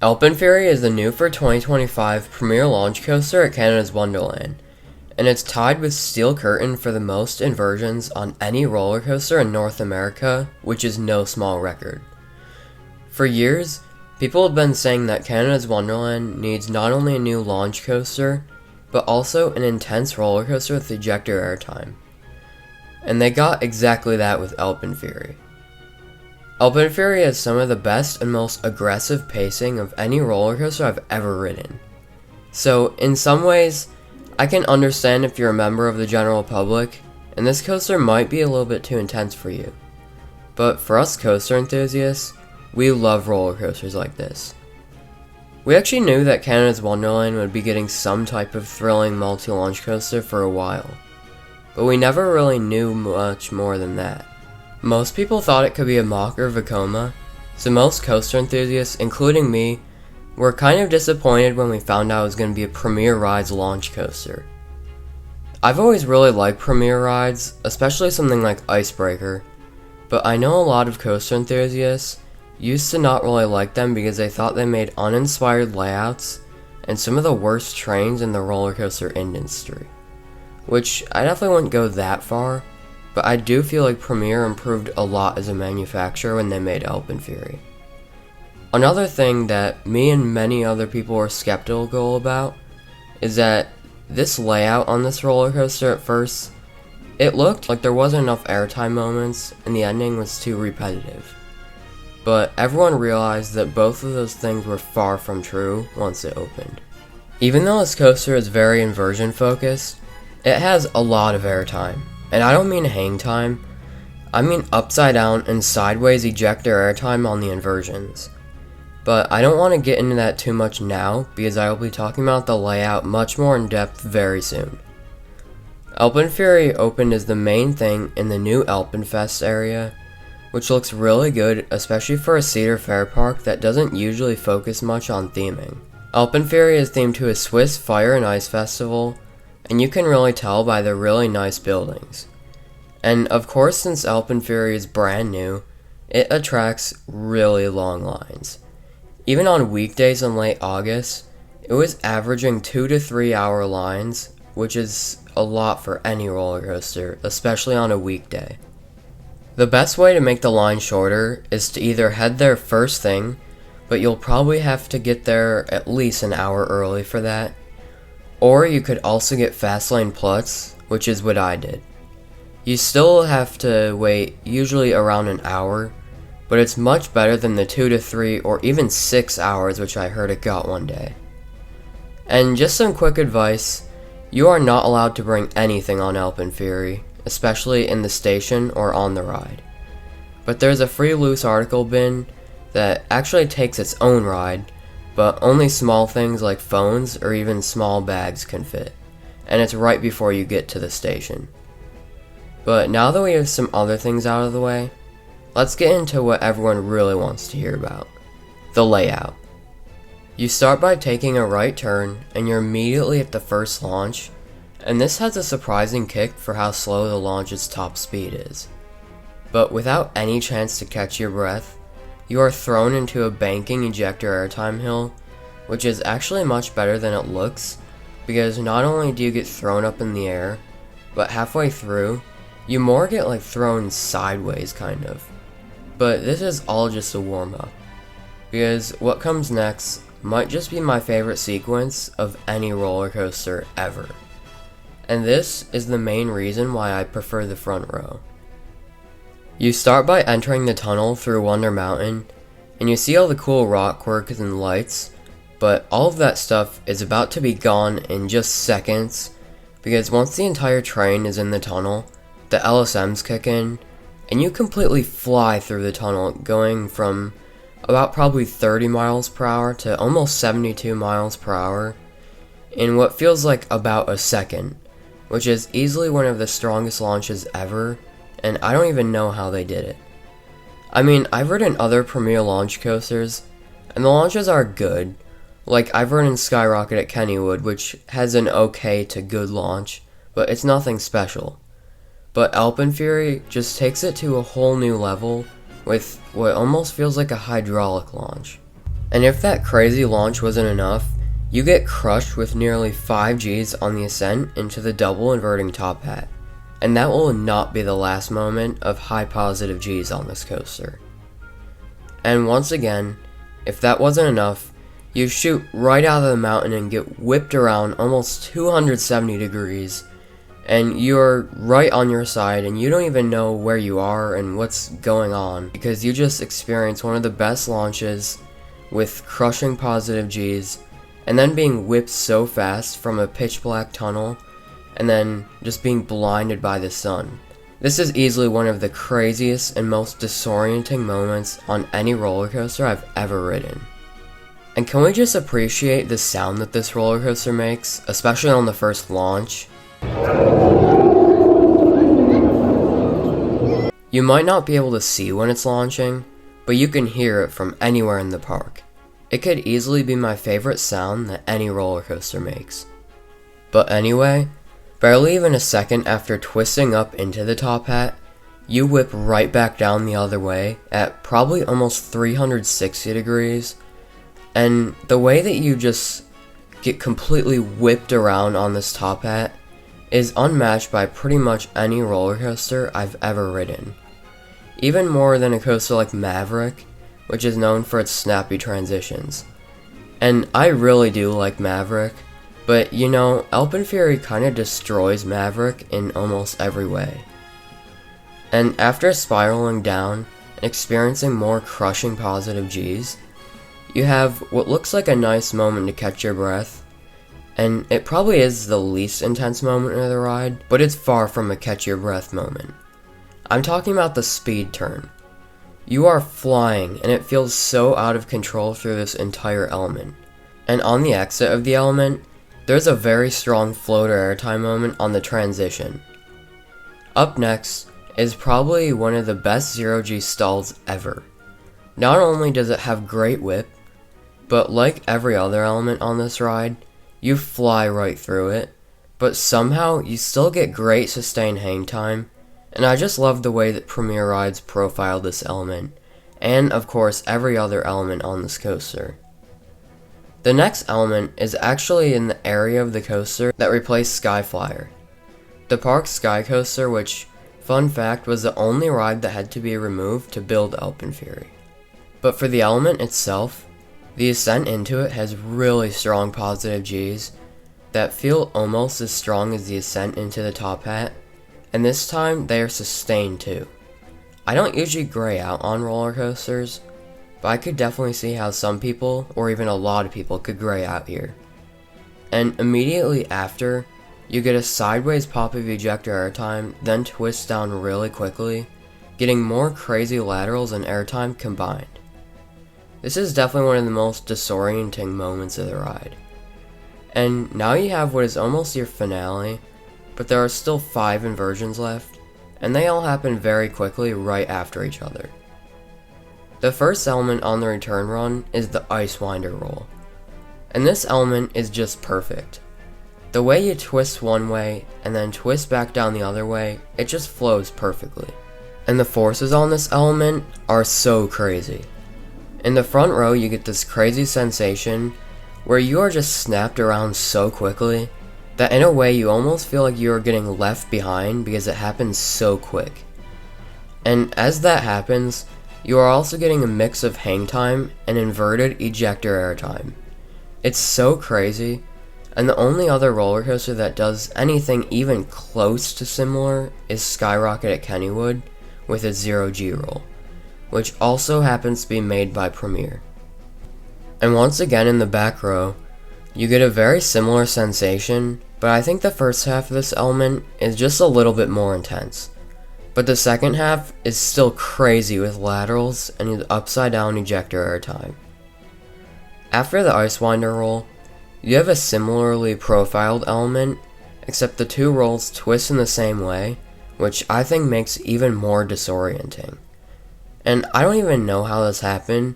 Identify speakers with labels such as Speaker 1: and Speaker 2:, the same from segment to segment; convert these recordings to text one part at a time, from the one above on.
Speaker 1: AlpenFury is the new for 2025 premier launch coaster at Canada's Wonderland, and it's tied with Steel Curtain for the most inversions on any roller coaster in North America, which is no small record. For years, people have been saying that Canada's Wonderland needs not only a new launch coaster, but also an intense roller coaster with ejector airtime. And they got exactly that with AlpenFury. AlpenFury has some of the best and most aggressive pacing of any roller coaster I've ever ridden. So, in some ways, I can understand if you're a member of the general public, and this coaster might be a little bit too intense for you. But for us coaster enthusiasts, we love roller coasters like this. We actually knew that Canada's Wonderland would be getting some type of thrilling multi-launch coaster for a while, but we never really knew much more than that. Most people thought it could be a mock or Vekoma, so most coaster enthusiasts, including me, were kind of disappointed when we found out it was going to be a Premier Rides launch coaster. I've always really liked Premier Rides, especially something like Icebreaker, but I know a lot of coaster enthusiasts used to not really like them because they thought they made uninspired layouts and some of the worst trains in the roller coaster industry. Which I definitely wouldn't go that far, but I do feel like Premier improved a lot as a manufacturer when they made AlpenFury. Another thing that me and many other people were skeptical about is that this layout on this roller coaster at first, it looked like there wasn't enough airtime moments and the ending was too repetitive. But everyone realized that both of those things were far from true once it opened. Even though this coaster is very inversion focused, it has a lot of airtime. And I don't mean hang time, I mean upside down and sideways ejector airtime on the inversions. But I don't want to get into that too much now because I will be talking about the layout much more in depth very soon. AlpenFury opened as the main thing in the new AlpenFest area, which looks really good, especially for a Cedar Fair park that doesn't usually focus much on theming. AlpenFury is themed to a Swiss fire and ice festival, and you can really tell by the really nice buildings. And of course, since AlpenFury is brand new, it attracts really long lines. Even on weekdays in late August, it was averaging 2 to 3 hour lines, which is a lot for any roller coaster, especially on a weekday. The best way to make the line shorter is to either head there first thing, but you'll probably have to get there at least an hour early for that, or you could also get Fastlane Plus, which is what I did. You still have to wait usually around an hour, but it's much better than the 2 to 3 or even 6 hours which I heard it got one day. And just some quick advice, you are not allowed to bring anything on AlpenFury, especially in the station or on the ride. But there's a free loose article bin that actually takes its own ride, but only small things like phones or even small bags can fit, and it's right before you get to the station. But now that we have some other things out of the way, let's get into what everyone really wants to hear about: the layout. You start by taking a right turn, and you're immediately at the first launch, and this has a surprising kick for how slow the launch's top speed is. But without any chance to catch your breath, you are thrown into a banking ejector airtime hill, which is actually much better than it looks, because not only do you get thrown up in the air, but halfway through, you more get like thrown sideways kind of. But this is all just a warm-up, because what comes next might just be my favorite sequence of any roller coaster ever. And this is the main reason why I prefer the front row. You start by entering the tunnel through Wonder Mountain, and you see all the cool rock quirks and lights, but all of that stuff is about to be gone in just seconds, because once the entire train is in the tunnel, the LSMs kick in, and you completely fly through the tunnel, going from about probably 30 miles per hour to almost 72 miles per hour in what feels like about a second, which is easily one of the strongest launches ever, and I don't even know how they did it. I mean, I've ridden other Premier launch coasters, and the launches are good. Like, I've ridden Skyrocket at Kennywood, which has an okay to good launch, but it's nothing special. But AlpenFury just takes it to a whole new level with what almost feels like a hydraulic launch. And if that crazy launch wasn't enough, you get crushed with nearly 5 Gs on the ascent into the double inverting top hat. And that will not be the last moment of high positive Gs on this coaster. And once again, if that wasn't enough, you shoot right out of the mountain and get whipped around almost 270 degrees, and you're right on your side and you don't even know where you are and what's going on, because you just experienced one of the best launches with crushing positive Gs, and then being whipped so fast from a pitch black tunnel, and then just being blinded by the sun. This is easily one of the craziest and most disorienting moments on any roller coaster I've ever ridden. And can we just appreciate the sound that this roller coaster makes, especially on the first launch? You might not be able to see when it's launching, but you can hear it from anywhere in the park. It could easily be my favorite sound that any roller coaster makes. But anyway, barely even a second after twisting up into the top hat, you whip right back down the other way at probably almost 360 degrees, and the way that you just get completely whipped around on this top hat is unmatched by pretty much any roller coaster I've ever ridden. Even more than a coaster like Maverick, which is known for its snappy transitions. And I really do like Maverick, but you know, AlpenFury kinda destroys Maverick in almost every way. And after spiraling down and experiencing more crushing positive Gs, you have what looks like a nice moment to catch your breath, and it probably is the least intense moment of the ride, but it's far from a catch your breath moment. I'm talking about the speed turn. You are flying, and it feels so out of control through this entire element. And on the exit of the element, there's a very strong floater airtime moment on the transition. Up next is probably one of the best 0G stalls ever. Not only does it have great whip, but like every other element on this ride, you fly right through it, but somehow you still get great sustained hang time, and I just love the way that Premier Rides profiled this element, and of course every other element on this coaster. The next element is actually in the area of the coaster that replaced Skyflyer. The park's Sky Coaster, which, fun fact, was the only ride that had to be removed to build AlpenFury. But for the element itself, the ascent into it has really strong positive Gs that feel almost as strong as the ascent into the top hat, and this time they are sustained too. I don't usually gray out on roller coasters, but I could definitely see how some people, or even a lot of people, could gray out here. And immediately after, you get a sideways pop of ejector airtime, then twist down really quickly, getting more crazy laterals and airtime combined. This is definitely one of the most disorienting moments of the ride. And now you have what is almost your finale, but there are still 5 inversions left, and they all happen very quickly right after each other. The first element on the return run is the Ice Winder roll, and this element is just perfect. The way you twist one way and then twist back down the other way, it just flows perfectly. And the forces on this element are so crazy. In the front row, you get this crazy sensation where you are just snapped around so quickly that in a way you almost feel like you are getting left behind because it happens so quick. And as that happens, you are also getting a mix of hang time and inverted ejector airtime. It's so crazy, and the only other roller coaster that does anything even close to similar is Skyrocket at Kennywood with its 0G roll, which also happens to be made by Premier. And once again in the back row, you get a very similar sensation, but I think the first half of this element is just a little bit more intense. But the second half is still crazy with laterals and upside down ejector airtime. After the Ice Winder roll, you have a similarly profiled element, except the 2 rolls twist in the same way, which I think makes even more disorienting. And I don't even know how this happened,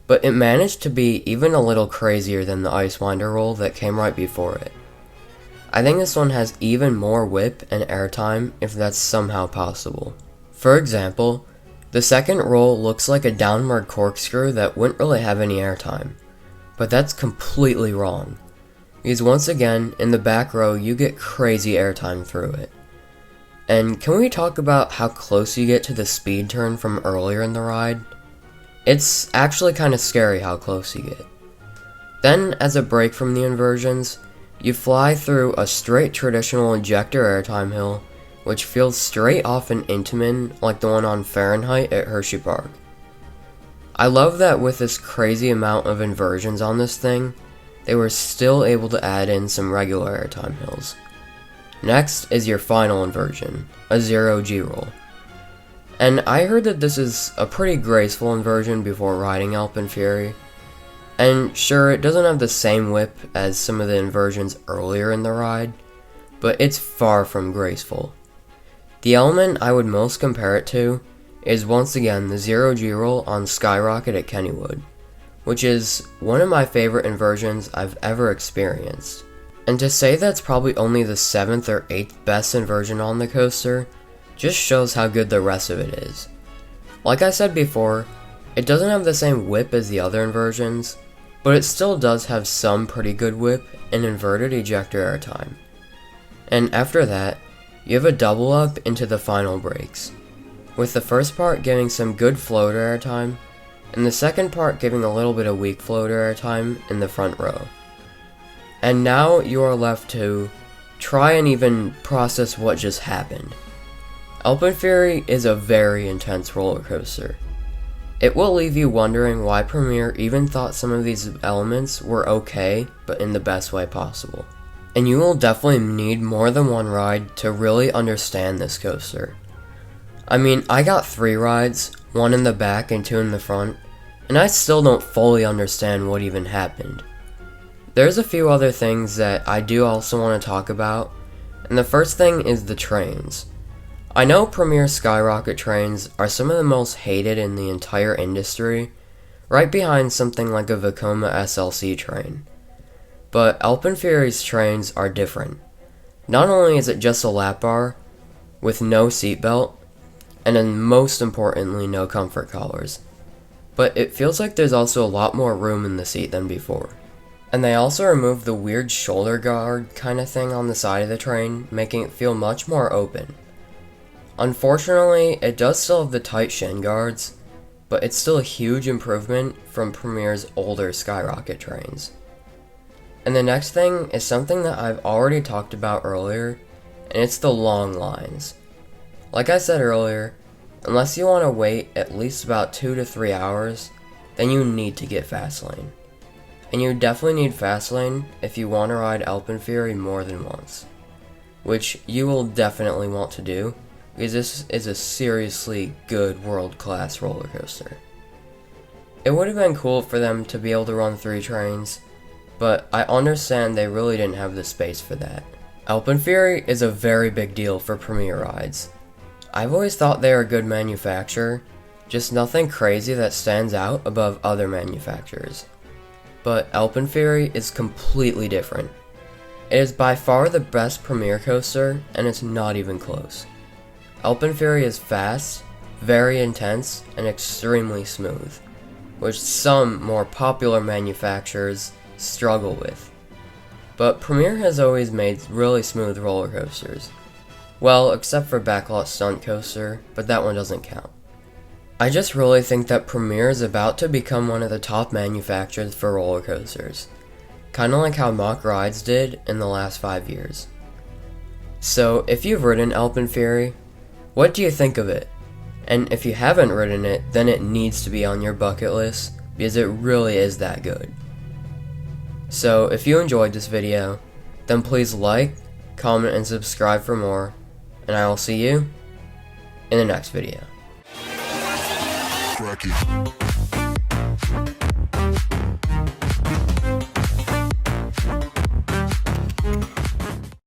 Speaker 1: but it managed to be even a little crazier than the Ice Winder roll that came right before it. I think this one has even more whip and airtime if that's somehow possible. For example, the second roll looks like a downward corkscrew that wouldn't really have any airtime. But that's completely wrong, because once again, in the back row, you get crazy airtime through it. And can we talk about how close you get to the speed turn from earlier in the ride? It's actually kind of scary how close you get. Then, as a break from the inversions, you fly through a straight traditional ejector airtime hill, which feels straight off an Intamin like the one on Fahrenheit at Hershey Park. I love that with this crazy amount of inversions on this thing, they were still able to add in some regular airtime hills. Next is your final inversion, a 0G roll. And I heard that this is a pretty graceful inversion before riding AlpenFury. And sure, it doesn't have the same whip as some of the inversions earlier in the ride, but it's far from graceful. The element I would most compare it to is once again the 0G roll on Skyrocket at Kennywood, which is one of my favorite inversions I've ever experienced. And to say that's probably only the 7th or 8th best inversion on the coaster just shows how good the rest of it is. Like I said before, it doesn't have the same whip as the other inversions, but it still does have some pretty good whip and inverted ejector airtime. And after that, you have a double up into the final breaks, with the first part giving some good floater airtime, and the second part giving a little bit of weak floater airtime in the front row. And now you are left to try and even process what just happened. AlpenFury is a very intense roller coaster. It will leave you wondering why Premier even thought some of these elements were okay, but in the best way possible. And you will definitely need more than one ride to really understand this coaster. I mean, I got 3 rides, 1 in the back and 2 in the front, and I still don't fully understand what even happened. There's a few other things that I do also want to talk about, and the first thing is the trains. I know Premier Skyrocket trains are some of the most hated in the entire industry, right behind something like a Vekoma SLC train. But AlpenFury's trains are different. Not only is it just a lap bar, with no seatbelt, and then most importantly no comfort collars, but it feels like there's also a lot more room in the seat than before. And they also removed the weird shoulder guard kind of thing on the side of the train, making it feel much more open. Unfortunately, it does still have the tight shin guards, but it's still a huge improvement from Premier's older Skyrocket trains. And the next thing is something that I've already talked about earlier, and it's the long lines. Like I said earlier, unless you want to wait at least about 2 to 3 hours, then you need to get Fastlane. And you definitely need Fastlane if you want to ride AlpenFury more than once, which you will definitely want to do, because this is a seriously good world-class roller coaster. It would have been cool for them to be able to run 3 trains, but I understand they really didn't have the space for that. AlpenFury is a very big deal for Premier rides. I've always thought they are a good manufacturer, just nothing crazy that stands out above other manufacturers. But AlpenFury is completely different. It is by far the best Premier coaster, and it's not even close. AlpenFury is fast, very intense, and extremely smooth, which some more popular manufacturers struggle with. But Premier has always made really smooth roller coasters. Well, except for Backlot Stunt Coaster, but that one doesn't count. I just really think that Premier is about to become one of the top manufacturers for roller coasters, kinda like how Mach Rides did in the last 5 years. So, if you've ridden AlpenFury, what do you think of it? And if you haven't ridden it, then it needs to be on your bucket list, because it really is that good. So, if you enjoyed this video, then please like, comment, and subscribe for more, and I will see you in the next video.
Speaker 2: Crack it.